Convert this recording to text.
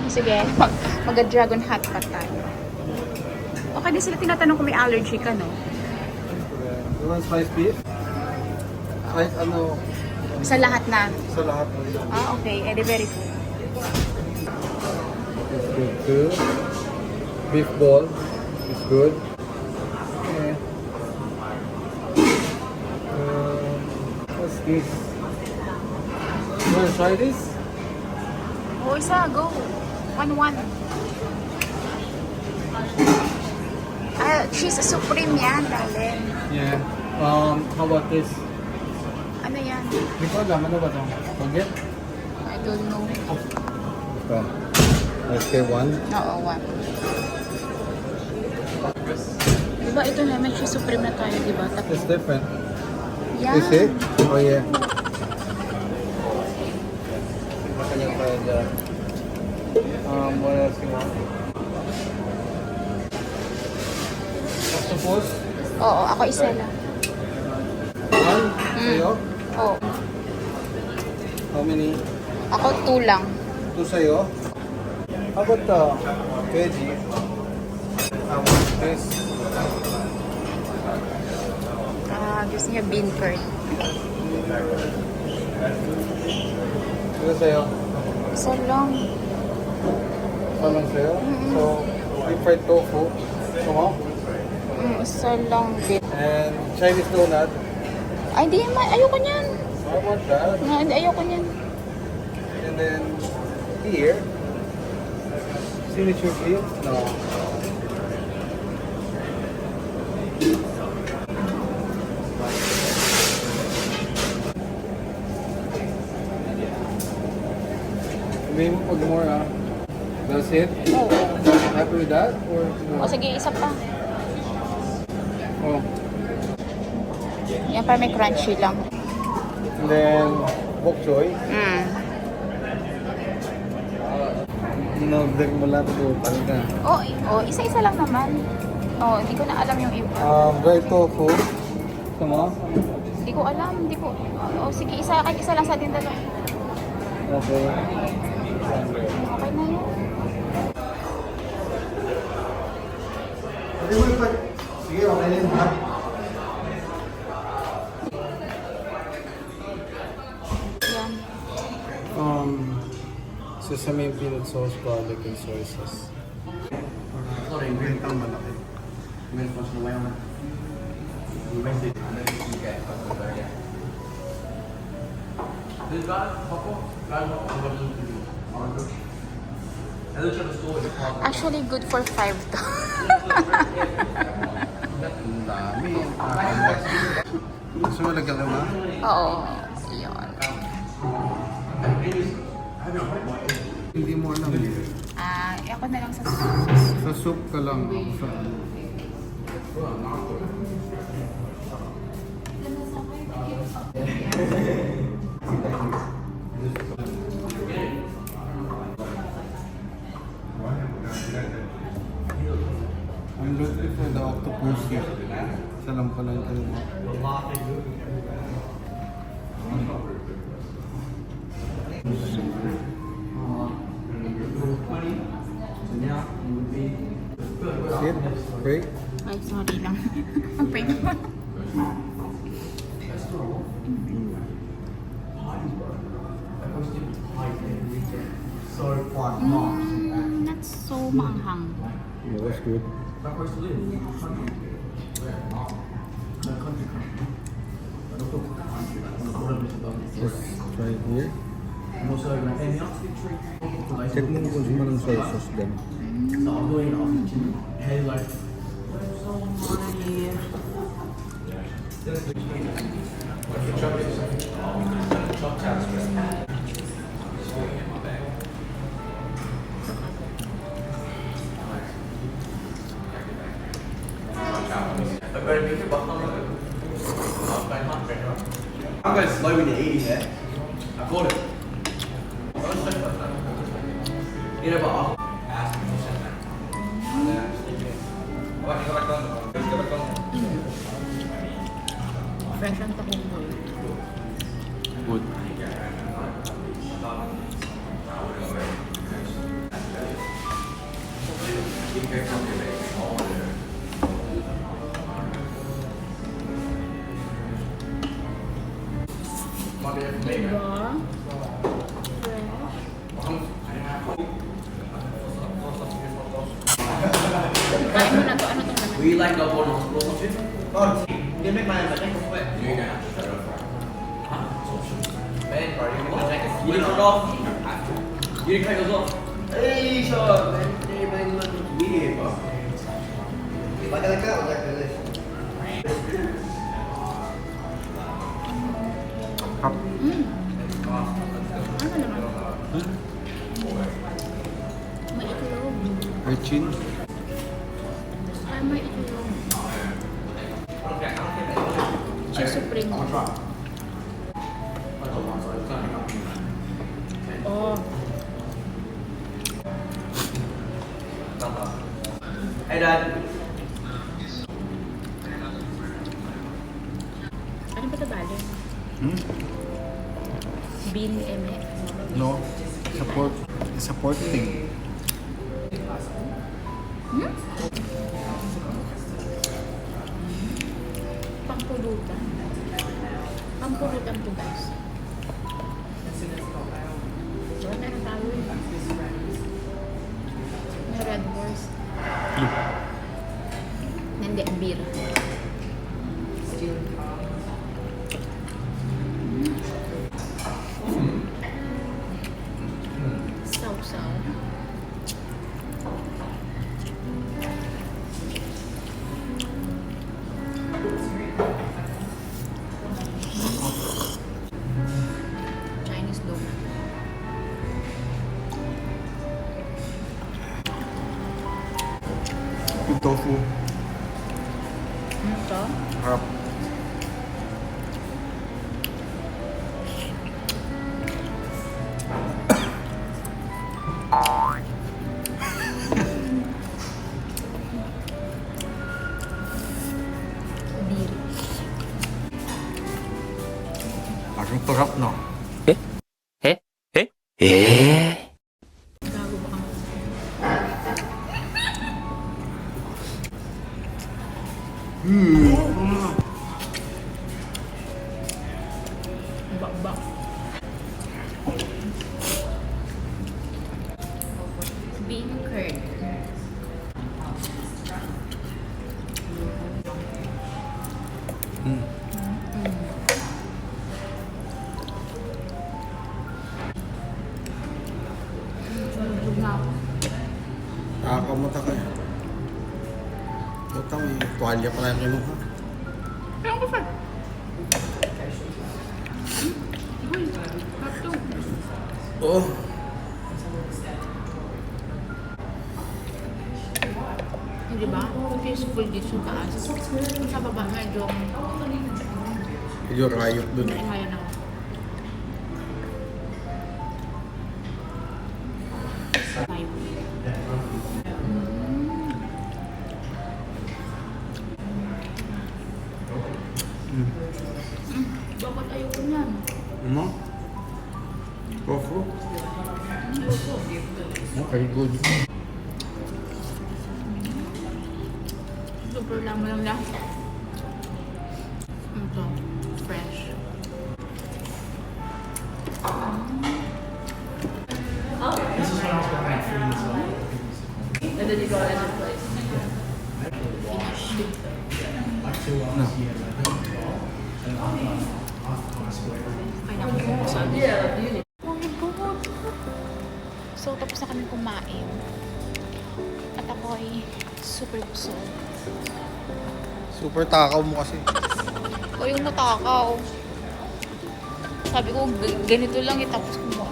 Sige, mag-dragon hot pot tayo. Okay din sila tinatanong kung may allergy ka, no? You want spice beef? Kahit ano, Sa lahat na. sa lahat. Okay. Edi very good. It's good too. Beef ball is good. Okay. What's this? You want to try this? O, isa. Go. 1-1. Cheese supreme yan, darling. Yeah. How about this? Ano yan? Hindi ko alam. Ano ba ito? Baguette? I don't know. Ito. SK1. Oo, 1. Diba ito na, may cheese supreme na tayo, diba? It's different. Yan. Is it? Oh yeah. Kanya tayo dyan. What else you want? Octopus? Oo, ako isa lang. One? Sa'yo? Oo. How many? Ako 2 lang. Two sa'yo? How about the veggie? This? Gusto niya bean curd. Ito sa'yo? Isa lang. Saman sa'yo? So, deep fried tofu. Sumo? Isa lang din. And Chinese donut. Ay, di naman. Ayoko niyan. I want that. Hindi, ayoko niyan. And then here, signature feel? No. Maybe pag more that's it? Oo. Happy with that? Or O, sige, isa pa. Oh. Yan pa may crunchy lang. And then bok choy. No, mo lang ito talaga. Isa-isa lang naman. Hindi ko na alam yung iba. Dry tofu. Tama? Hindi ko alam. Sige, isa lang sa atin dalawa. Okay. Okay na yun. Sige, okay na yun. Yan. Sesame peanut sauce, garlic, and soy sauce. Sorry, bintang malaki. Meron pa siya ngayon. Actually, good for 5 to. Dami. Gusto mo lagyan ka ba? Oo. Yun. Hindi mo alam. Ako na lang sa Sa soup ka lang. Sa... I'm looking for the octopus here. Isa lang pala yung ano. Sit, break. Ay, sorry lang. Ang pain mo. Not so maanghang. Yeah, that's good. Let's try it here. Check mo kung sino ng soy sauce din. I'm going slow when you're eating there. I've got it. You know, but Fresh ang tahong. Good. Diba? Kain mo na to. Ano tong laman? We like the one of the sausage. Oh, you can make my own. Take a split. You're gonna shut up. Huh? Man, bro, you want to take a split? You didn't cut it off. You didn't cut yours off. Hey, shut up, man. Everybody's looking weird, bro. If I gotta cut, like this. Ano naman? May itlog. Urchin. Ay, may itlog. Cheese supreme. Oh. Hey, Dad. Ano ba ito bali? Hmm? Bean eme. No. It's a pork thing. Hmm? Pampulutan. Pampulutan to, guys. So, meron tayo yun. May red horse. Hindi, beer. Sausaw. Chinese donut. Yung tofu. Ano to? Harap. Beer. Parang sarap, no? Gago ba kang... Bak-bak. Bean curd. Nakakamuta ka. Ito, may tuwalya pa lang yung mukha. Ano ko sa? Uy, hapto. Oo. Hindi ba? Peaceful dito sa taas. Sa baba, medyo Yung rayot dun eh. kaya na. Tayo. Bakit ayoko niyan? Ano? Tofu? Ayoko. Okay, good. Super lang lang lang. Ito, fresh. And then you go to this place. No. Ay, naku. Sabi. Oh my God. So, tapos na kami kumain. At ako ay super busog. Super takaw mo kasi. O yung natakaw. Sabi ko, ganito lang tapos kumuha